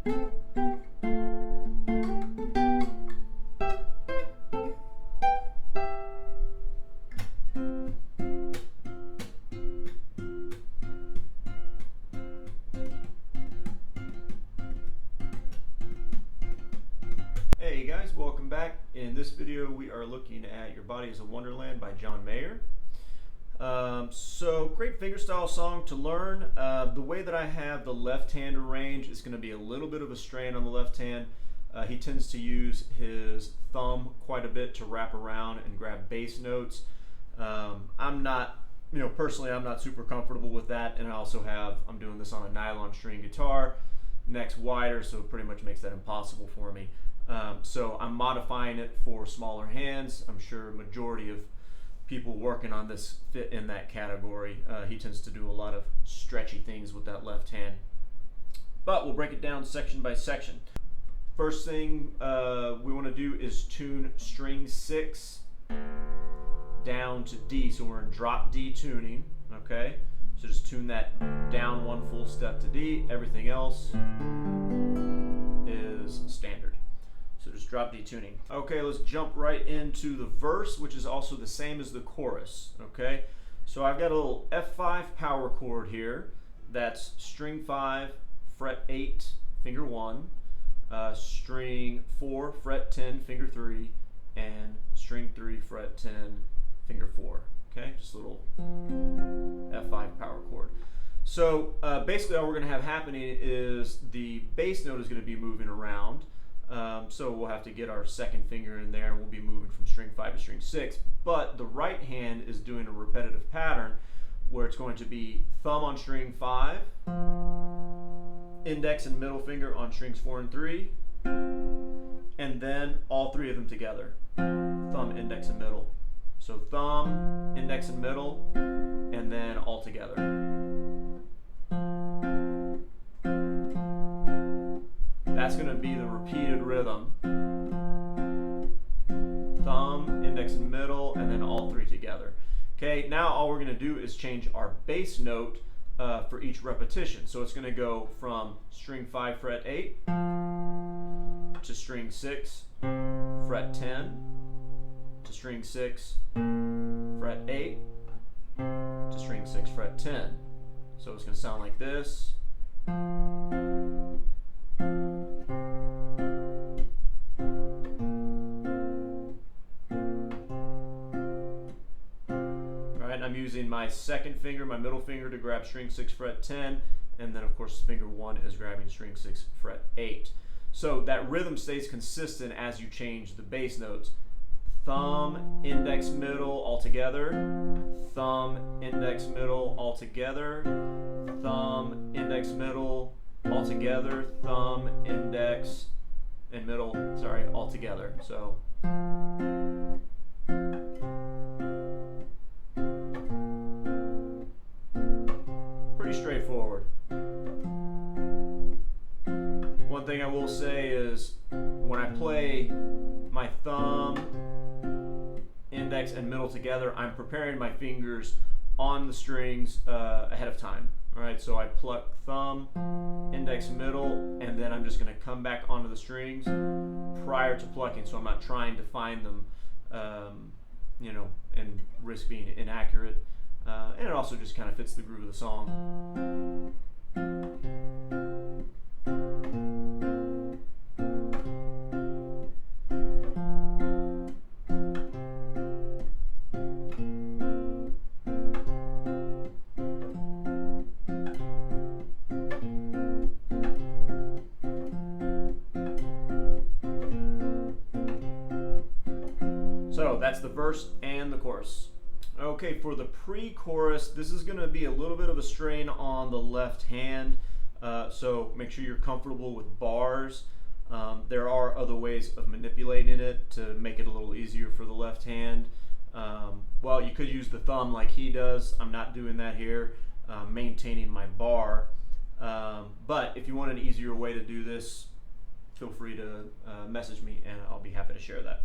Hey guys, welcome back. In this video we are looking at Your Body is a Wonderland by John Mayer. So great fingerstyle song to learn. The way that I have the left hand arranged is going to be a little bit of a strain on the left hand. He tends to use his thumb quite a bit to wrap around and grab bass notes. I'm not, personally I'm not super comfortable with that, and I'm doing this on a nylon string guitar, neck's wider, so it pretty much makes that impossible for me. So I'm modifying it for smaller hands. I'm sure majority of people working on this fit in that category. He tends to do a lot of stretchy things with that left hand. But we'll break it down section by section. First thing we want to do is tune string 6 down to D. So we're in drop D tuning, okay? So just tune that down one full step to D. Everything else is standard. So just drop D tuning. Okay, let's jump right into the verse, which is also the same as the chorus, okay? So I've got a little F5 power chord here. That's string 5, fret 8, finger 1, string 4, fret 10, finger 3, and string 3, fret 10, finger 4, okay? Just a little F5 power chord. So basically all we're gonna have happening is the bass note is gonna be moving around. So we'll have to get our second finger in there and we'll be moving from string 5 to string 6. But the right hand is doing a repetitive pattern where it's going to be thumb on string 5, index and middle finger on strings 4 and 3, and then all three of them together. Thumb, index, and middle. So thumb, index, and middle, and then all together. That's going to be the repeated rhythm. Thumb, index, and middle, and then all three together. Okay, now all we're going to do is change our bass note for each repetition. So it's going to go from string 5, fret 8, to string 6, fret 10, to string 6, fret 8, to string 6, fret 10. So it's going to sound like this. I'm using my second finger, my middle finger, to grab string 6, fret 10, and then of course finger 1 is grabbing string 6, fret 8. So that rhythm stays consistent as you change the bass notes. Thumb, index, middle, all together. Thumb, index, middle, all together. Thumb, index, middle, all together. Thumb, index, and middle, all together. So straightforward. One thing I will say is when I play my thumb, index, and middle together, I'm preparing my fingers on the strings ahead of time. Alright, so I pluck thumb, index, middle, and then I'm just going to come back onto the strings prior to plucking, so I'm not trying to find them, and risk being inaccurate. And it also just kind of fits the groove of the song. So that's the verse and the chorus. Okay, for the pre-chorus, this is going to be a little bit of a strain on the left hand, so make sure you're comfortable with bars. There are other ways of manipulating it to make it a little easier for the left hand. Well, you could use the thumb like he does. I'm not doing that here, maintaining my bar. But if you want an easier way to do this, feel free to message me and I'll be happy to share that.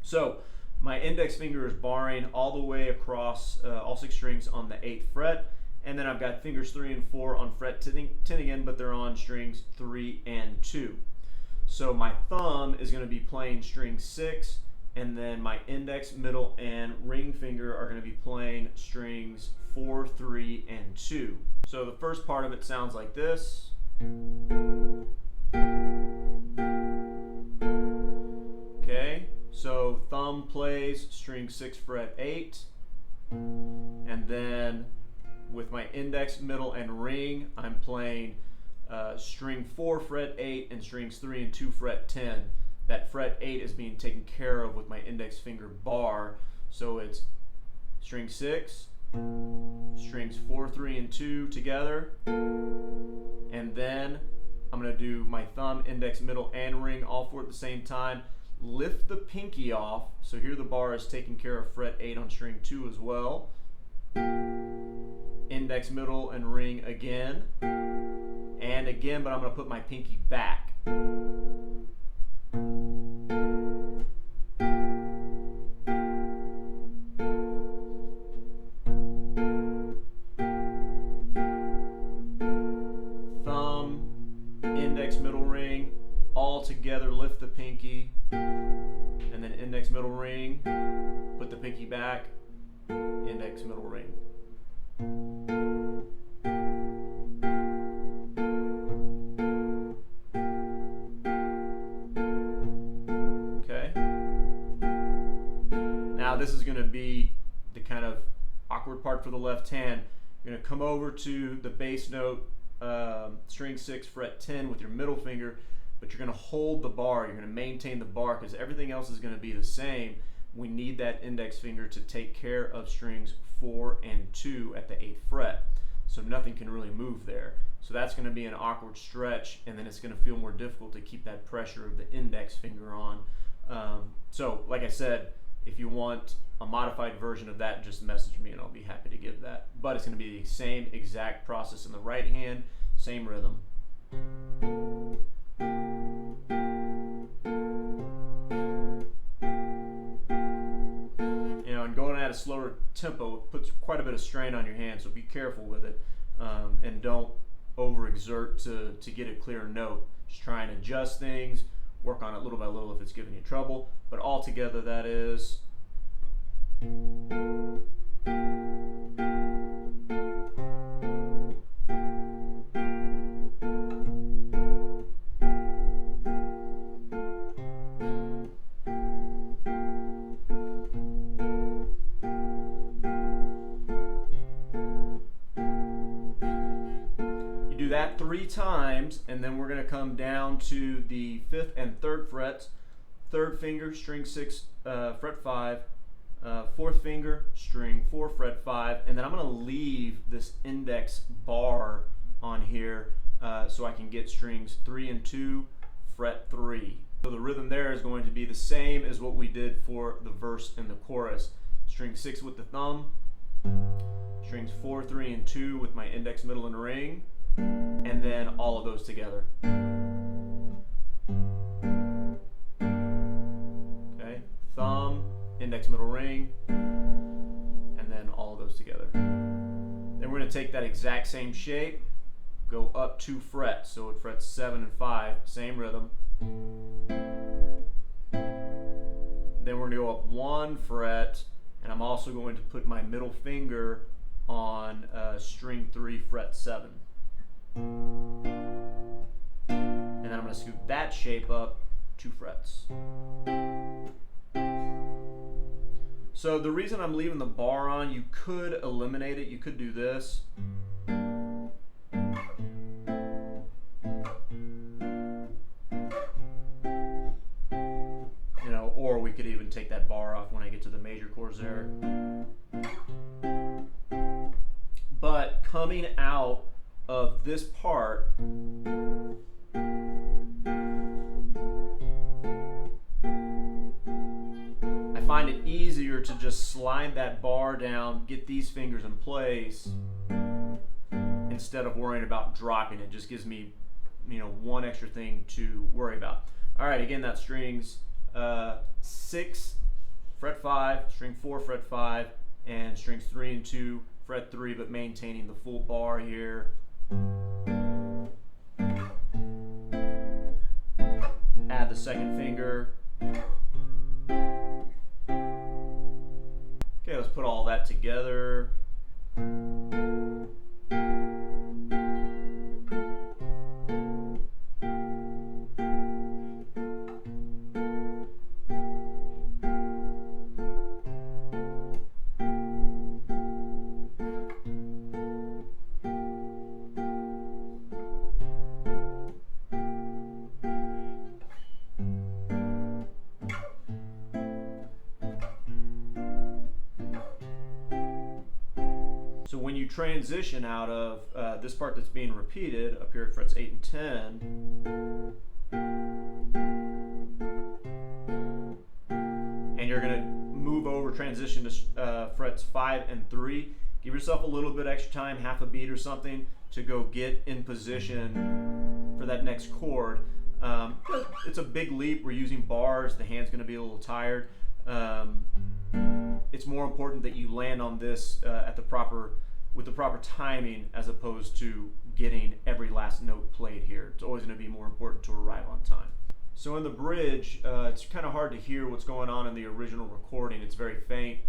So my index finger is barring all the way across all 6 strings on the 8th fret, And then I've got fingers 3 and 4 on fret 10 again, but they're on strings 3 and 2. So my thumb is going to be playing string 6, and then my index, middle, and ring finger are going to be playing strings 4, 3, and 2. So the first part of it sounds like this. Okay, so thumb plays string 6 fret 8, and then with my index, middle, and ring, I'm playing string 4 fret 8 and strings 3 and 2 fret 10. That fret 8 is being taken care of with my index finger bar, so it's string 6, strings 4, 3, and 2 together, and then I'm going to do my thumb, index, middle, and ring all 4 at the same time. Lift the pinky off, so here the bar is taking care of fret 8 on string 2 as well. Index, middle, and ring again, and again, but I'm going to put my pinky back. Thumb, index, middle, ring, all together, lift the pinky, and then index, middle, ring, put the pinky back, index, middle, ring. Okay. Now this is going to be the kind of awkward part for the left hand. You're going to come over to the bass note, string 6 fret 10 with your middle finger, but you're going to hold the bar. You're going to maintain the bar because everything else is going to be the same. We need that index finger to take care of strings 4 and 2 at the 8th fret, so nothing can really move there. So that's going to be an awkward stretch, and then it's going to feel more difficult to keep that pressure of the index finger on. So like I said, if you want a modified version of that, just message me and I'll be happy to give that. But it's going to be the same exact process in the right hand, same rhythm. And going at a slower tempo puts quite a bit of strain on your hand, so be careful with it, and don't overexert to get a clear note. Just try and adjust things, work on it little by little if it's giving you trouble, but all together that is. That 3 times, and then we're going to come down to the 5th and 3rd frets. 3rd finger, string 6 fret 5, 4th finger, string 4 fret 5, and then I'm going to leave this index bar on here so I can get strings 3 and 2 fret 3. So the rhythm there is going to be the same as what we did for the verse and the chorus. String 6 with the thumb, strings 4, 3, and 2 with my index, middle, and ring, and then all of those together. Okay, thumb, index, middle, ring, and then all of those together. Then we're going to take that exact same shape, go up 2 frets, so it frets 7 and 5, same rhythm. Then we're going to go up 1 fret, and I'm also going to put my middle finger on string 3 fret 7. And then I'm going to scoop that shape up 2 frets. So the reason I'm leaving the bar on, you could eliminate it. You could do this. Or we could even take that bar off when I get to the major chords there. But coming out of this part, I find it easier to just slide that bar down, get these fingers in place, instead of worrying about dropping it. Just gives me, one extra thing to worry about. All right, again, that strings 6 fret 5, string 4 fret 5, and strings 3 and 2 fret 3, but maintaining the full bar here. Add the second finger. Okay, let's put all that together. So when you transition out of this part that's being repeated up here at frets 8 and 10, and you're going to move over, transition to frets 5 and 3, give yourself a little bit extra time, half a beat or something, to go get in position for that next chord. It's a big leap. We're using bars. The hand's going to be a little tired. It's more important that you land on this with the proper timing, as opposed to getting every last note played here. It's always going to be more important to arrive on time. So in the bridge, it's kind of hard to hear what's going on in the original recording. It's very faint,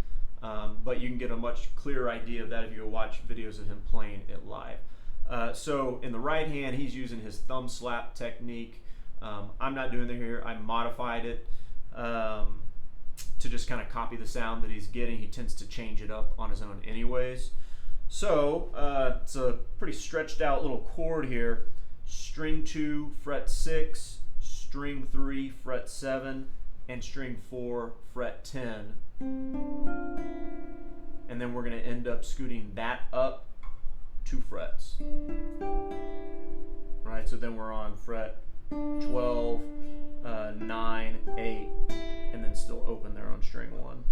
but you can get a much clearer idea of that if you go watch videos of him playing it live. So in the right hand, he's using his thumb slap technique. I'm not doing it here. I modified it to just kind of copy the sound that he's getting. He tends to change it up on his own anyways. So it's a pretty stretched out little chord here. String 2, fret 6, string 3, fret 7, and string 4, fret 10. And then we're going to end up scooting that up 2 frets. Right, so then we're on fret 12, 9, 8, and then still open there on string 1.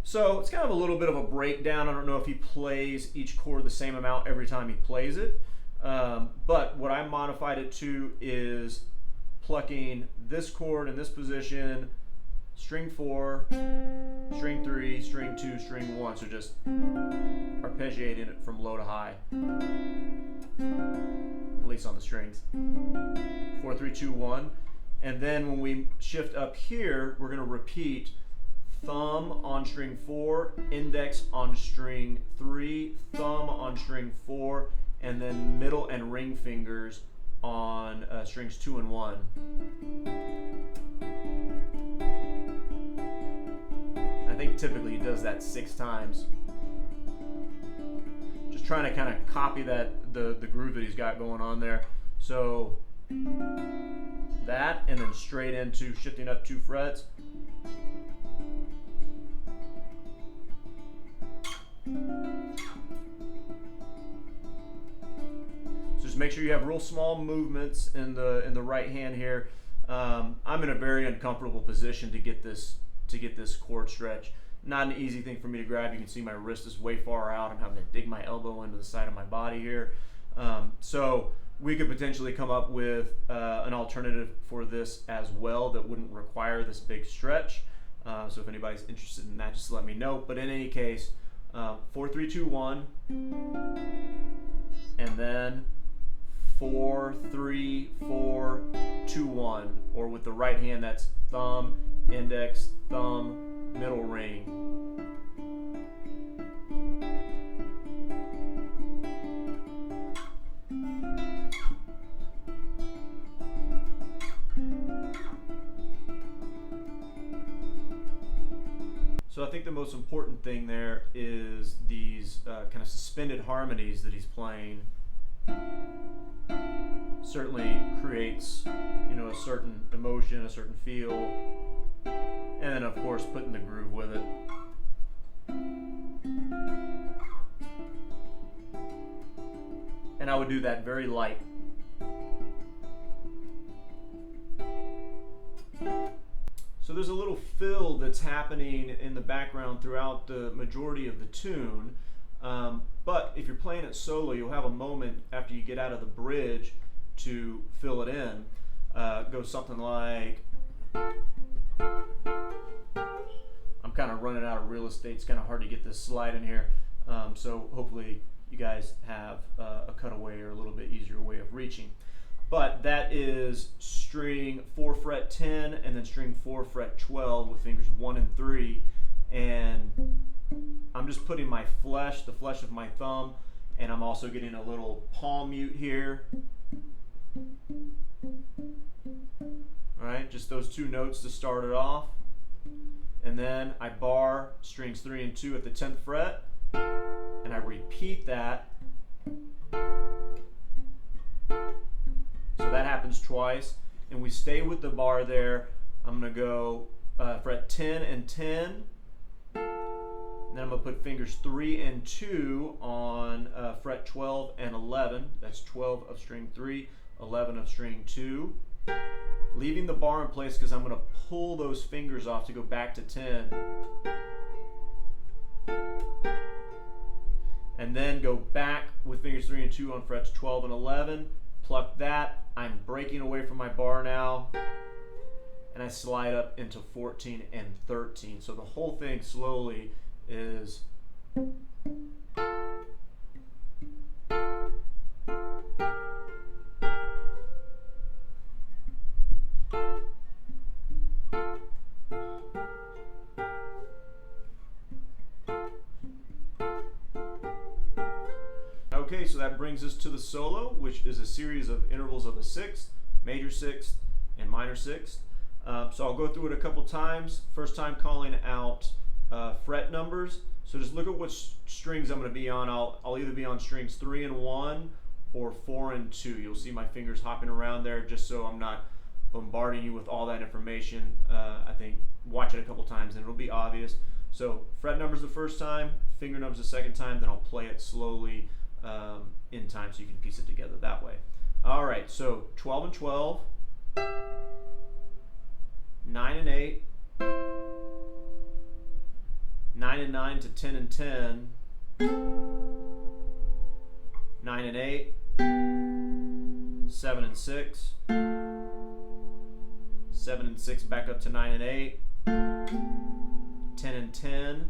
So it's kind of a little bit of a breakdown. I don't know if he plays each chord the same amount every time he plays it, but what I modified it to is plucking this chord in this position, string 4, string 3, string 2, string 1, so just arpeggiating it from low to high, at least on the strings. 4, 3, 2, 1, and then when we shift up here, we're going to repeat thumb on string 4, index on string 3, thumb on string 4, and then middle and ring fingers on strings 2 and 1. I think typically he does that 6 times. Just trying to kind of copy the groove that he's got going on there. So that, and then straight into shifting up 2 frets. So just make sure you have real small movements in the right hand here. I'm in a very uncomfortable position to get this chord stretch. Not an easy thing for me to grab. You can see my wrist is way far out. I'm having to dig my elbow into the side of my body here. So we could potentially come up with an alternative for this as well that wouldn't require this big stretch. So if anybody's interested in that, just let me know. But in any case, 4, 3, 2, 1, and then 4, 3, 4, 2, 1, or with the right hand, that's thumb, index, thumb, middle ring. So I think the most important thing there is these kind of suspended harmonies that he's playing. Certainly creates, a certain emotion, a certain feel, and then of course putting the groove with it. And I would do that very light. So there's a little fill that's happening in the background throughout the majority of the tune, but if you're playing it solo, you'll have a moment after you get out of the bridge to fill it in. It goes something like, I'm kind of running out of real estate. It's kind of hard to get this slide in here. So hopefully you guys have a cutaway or a little bit easier way of reaching. But that is string 4 fret 10 and then string 4 fret 12 with fingers 1 and 3. And I'm just putting my flesh, the flesh of my thumb, and I'm also getting a little palm mute here. All right, just those 2 notes to start it off. And then I bar strings 3 and 2 at the 10th fret, and I repeat that. So that happens twice, and we stay with the bar there. I'm going to go fret 10 and 10. Then I'm going to put fingers 3 and 2 on fret 12 and 11. That's 12 of string 3, 11 of string 2. Leaving the bar in place because I'm going to pull those fingers off to go back to 10. And then go back with fingers 3 and 2 on frets 12 and 11. Pluck that. I'm breaking away from my bar now. And I slide up into 14 and 13. So the whole thing slowly is okay, so that brings us to the solo, which is a series of intervals of a sixth, major sixth, and minor sixth. So I'll go through it a couple times. First time calling out fret numbers. So just look at what strings I'm going to be on. I'll either be on strings 3 and 1 or 4 and 2. You'll see my fingers hopping around there just so I'm not bombarding you with all that information. I think watch it a couple times and it'll be obvious. So fret numbers the first time, finger numbers the second time, then I'll play it slowly in time so you can piece it together that way. All right, so 12 and 12, 9 and 8, 9 and 9 to 10 and 10, 9 and 8, 7 and 6, 7 and 6 back up to 9 and 8, 10 and 10,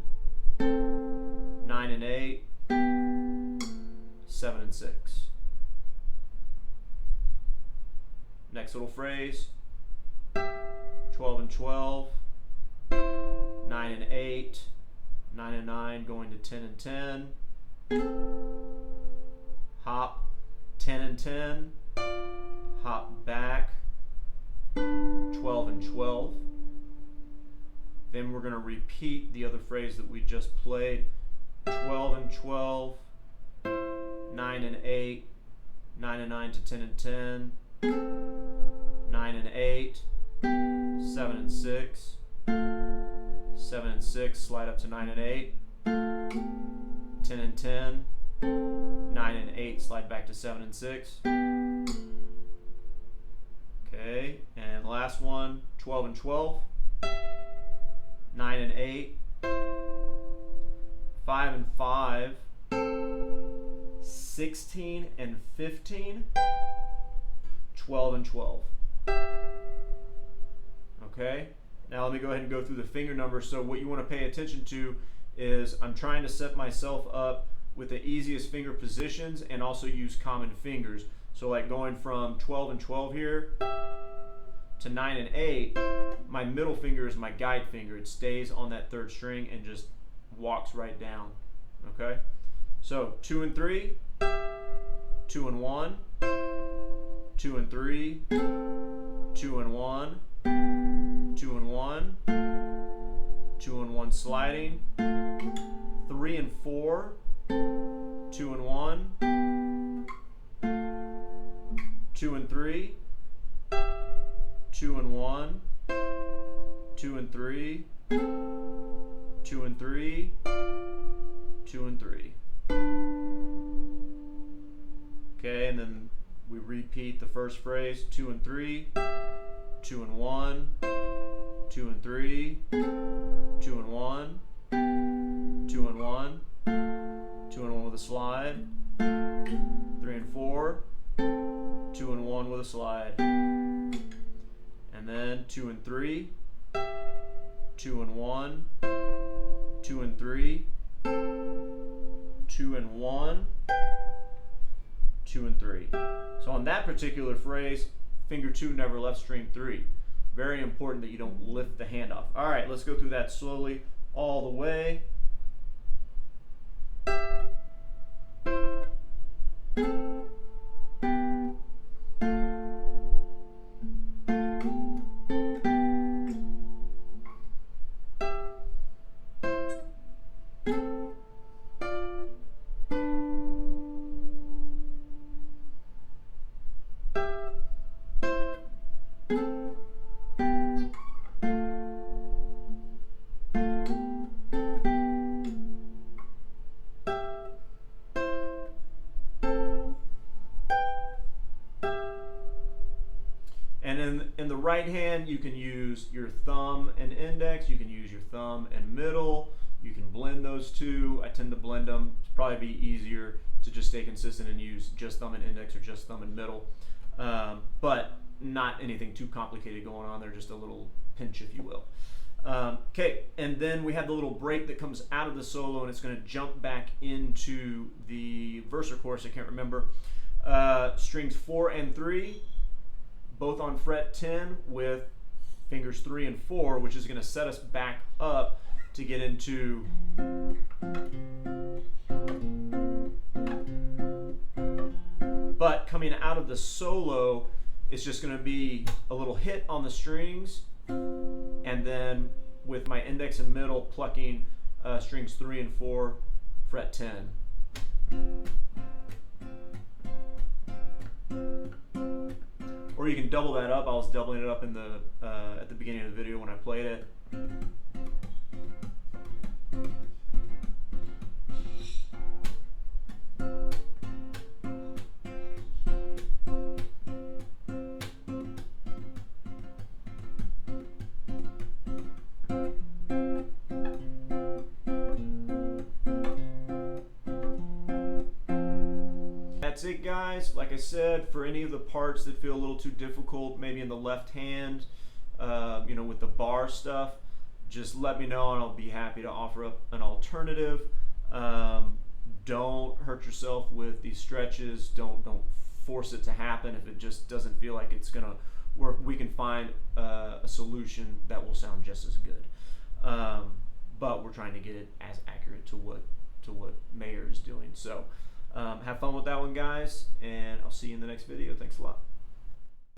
9 and 8, 7 and 6. Next little phrase, 12 and 12, 9 and 8, 9 and 9 going to 10 and 10, hop, 10 and 10, hop back, 12 and 12. Then we're going to repeat the other phrase that we just played, 12 and 12, 9 and 8, 9 and 9 to 10 and 10, 9 and 8, 7 and 6, 7 and 6, slide up to 9 and 8, 10 and 10, 9 and 8, slide back to 7 and 6. Okay, and last one, 12 and 12, 9 and 8, 5 and 5, 16 and 15, 12 and 12. Okay, now let me go ahead and go through the finger numbers. So what you want to pay attention to is I'm trying to set myself up with the easiest finger positions and also use common fingers. So like going from 12 and 12 here to 9 and 8, my middle finger is my guide finger. It stays on that third string and just walks right down. Okay, so 2 and 3, 2 and 1, 2 and 3, 2 and 1, 2 and 1, 2 and 1 sliding, 3 and 4, 2 and 1, 2 and 3, 2 and 1, 2 and 3, 2 and 3, 2 and 3. Okay, and then we repeat the first phrase, 2 and 3, 2 and 1, 2 and 3, 2 and 1, 2 and 1, 2 and 1 with a slide, 3 and 4, 2 and 1 with a slide, and then 2 and 3, 2 and 1, 2 and 3, 2 and 1, 2 and 3. So on that particular phrase, finger 2 never left string 3. Very important that you don't lift the hand off. All right, let's go through that slowly all the way. And in the right hand, you can use your thumb and index. You can use your thumb and middle. You can blend those two. I tend to blend them. It's probably be easier to just stay consistent and use just thumb and index or just thumb and middle. But not anything too complicated going on there, just a little pinch, if you will. Okay, and then we have the little break that comes out of the solo, and it's going to jump back into the verse or chorus. I can't remember. Strings 4 and 3. Both on fret 10 with fingers 3 and 4, which is going to set us back up to get into but coming out of the solo, it's just going to be a little hit on the strings, and then with my index and middle plucking strings 3 and 4, fret 10. Or you can double that up. I was doubling it up in the at the beginning of the video when I played it. That's it, guys. Like I said, for any of the parts that feel a little too difficult, maybe in the left hand, you know, with the bar stuff, just let me know and I'll be happy to offer up an alternative. Don't hurt yourself with these stretches. Don't force it to happen if it just doesn't feel like it's gonna work. We can find a solution that will sound just as good. But we're trying to get it as accurate to what Mayer is doing. So have fun with that one, guys, and I'll see you in the next video. Thanks a lot.